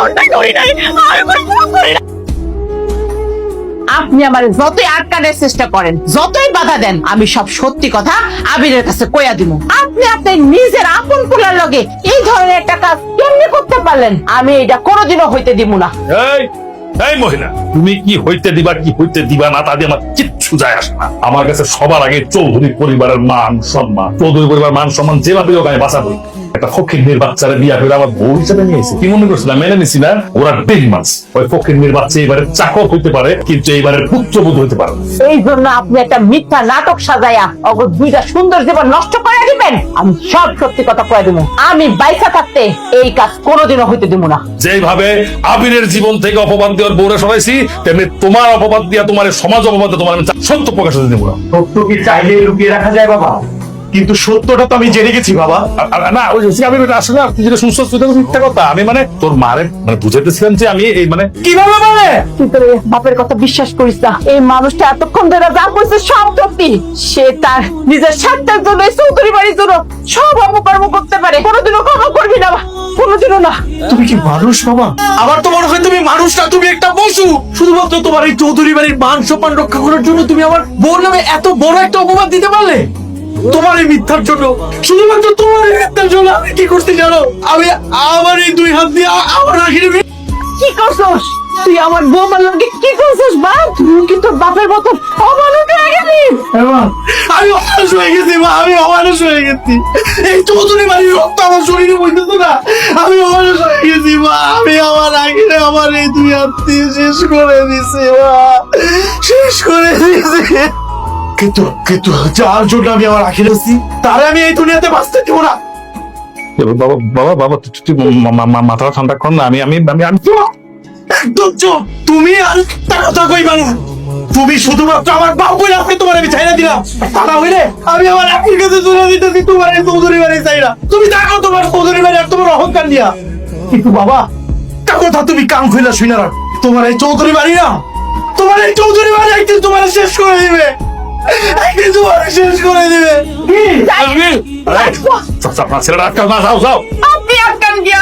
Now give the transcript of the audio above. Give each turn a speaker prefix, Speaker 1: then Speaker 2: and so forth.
Speaker 1: কোনটা করি নাই, আমি কোনো ভুল করি নাই। আপনি আমার যতই আটকানোর চেষ্টা করেন, যতই বাধা দেন, আমি সব সত্যি কথা আবিরের কাছে কইয়া দিব। আপনি আপনার নিজের আপন পোলার লগে এই ধরনের একটা কাজ কেমনে করতে পারলেন? আমি এটা কোনোদিনও হইতে দিব না।
Speaker 2: এই এই মহিলা, তুমি কি হইতে দিবা কি হইতে দিবা না তা দিয়ে আমার কিচ্ছু যায় আসে না। আমার কাছে সবার আগে চৌধুরী পরিবারের মান সম্মান, চৌধুরী পরিবার মান সম্মান যেভাবে হোক আমি বাঁচাবো। একটা ফকিন্নির বাচ্চারা বিয়া করে আমার বউ হিসেবে নিয়েছে, কি মনে করছিলাম মেনে নিছি না? ওরা ডেঙ্গমাস। ওই ফকিন্নির বাচ্চা এবারে চাকর হইতে পারে, কিন্তু এইবারের পুত্রবধূ হইতে পারে।
Speaker 1: এই জন্য আপনি একটা মিথ্যা নাটক সাজাইয়া অগর দুইটা সুন্দর জীবন নষ্ট করে দিবেন। আমি সব সত্যি কথা কয়ে দিব। আমি বাইসা থাকতে এই কাজ কোনোদিনও হইতে দিব না।
Speaker 2: যেভাবে আবিরের জীবন থেকে অপবাদ দেওয়ার বউরে সরাইছি, তেমনি তোমার অপবাদ দিয়া তোমার সমাজ অপবাদ দিয়ে তোমার আমি সত্য প্রকাশ হতে দেবো না।
Speaker 3: সত্য কি চাইলে লুকিয়ে রাখা যায় বাবা? কিন্তু সত্যটা তো আমি জেনে গেছি বাবা।
Speaker 2: না ওই আমি আসলে তুই যেটা শুনছো সেটা তো মিথ্যা কথা। আমি মানে তোর মারে মানে বুঝাইতেছিলাম যে আমি এই মানে
Speaker 3: কিভাবে মানে?
Speaker 1: তুই তোর এই বাপের কথা বিশ্বাস করিস না। এই মানুষটা এতক্ষণ ধরে যা করছে সব সত্যি। সে তার নিজের স্বার্থের জন্য, এই চৌধুরী বাড়ির জন্য সব অপকর্ম করতে পারে। কোনোদিনও ক্ষমা করবি না, কোনোদিনও না।
Speaker 3: তুমি কি মানুষ বাবা? আমার তো মনে হয় তুমি মানুষ না, তুমি একটা পশু। শুধুমাত্র তোমার এই চৌধুরী বাড়ির মান সম্মান রক্ষা করার জন্য তুমি আমার বোন নামে এত বড় একটা অপবাদ দিতে পারলে? তোমার এই মিথ্যার জন্য, শুধুমাত্র তোমার এই মিথ্যার জন্য আমি কি করতে জানো? আমি আমার এই দুই হাত দিয়ে আমার আখিরে
Speaker 1: কি করছস তুই? আমার বৌমার লোকে কি করছস বাপ? তুই কি তোর বাপের মতো অমানুষ হয়ে গেলি?
Speaker 3: আমি অমানুষ হয়ে গেছি মা, আমি অমানুষ হয়ে গেছি। এই চৌধুরী বাড়ির রক্ত আমার শরীরে বইতেছে না। আমি অমানুষ হয়ে গেছি মা। আমি আমার আখিরে আমার এই দুই হাত দিয়ে শেষ করে দিছি মা, শেষ করে দিছি। কিন্তু কিন্তু যার জন্য আমি আমার আখিরে আছি, তারে আমি এই দুনিয়াতে বাঁচতে দিব না।
Speaker 2: বাবা বাবা বাবা তুই মাথা ঠান্ডা কর না। আমি আমি আমি আমি
Speaker 3: একদম চুপ। তুমি আর একটা কথা কইবা না। তুমি শুধুমাত্র আমার বাপ বলে আপনি তোমার আমি চাইনা দিলাম। তারা হইলে আমি আমার আখির কাছে চলে দিতেছি তোমার এই চৌধুরী বাড়ি চাইনা। তুমি দেখো তোমার চৌধুরী বাড়ি আর তোমার অহংকার নিয়া। কিন্তু বাবা একটা কথা তুমি কান খুইলা শুনে রাখ, তোমার এই চৌধুরী বাড়ি না, তোমার এই চৌধুরী বাড়ি একদিন তোমার শেষ করে দিবে। একদিন তোমার শেষ করে দিবে।
Speaker 2: ছেলেটা আটকাও না, যাও যাও।
Speaker 1: আপনি আটকান গিয়া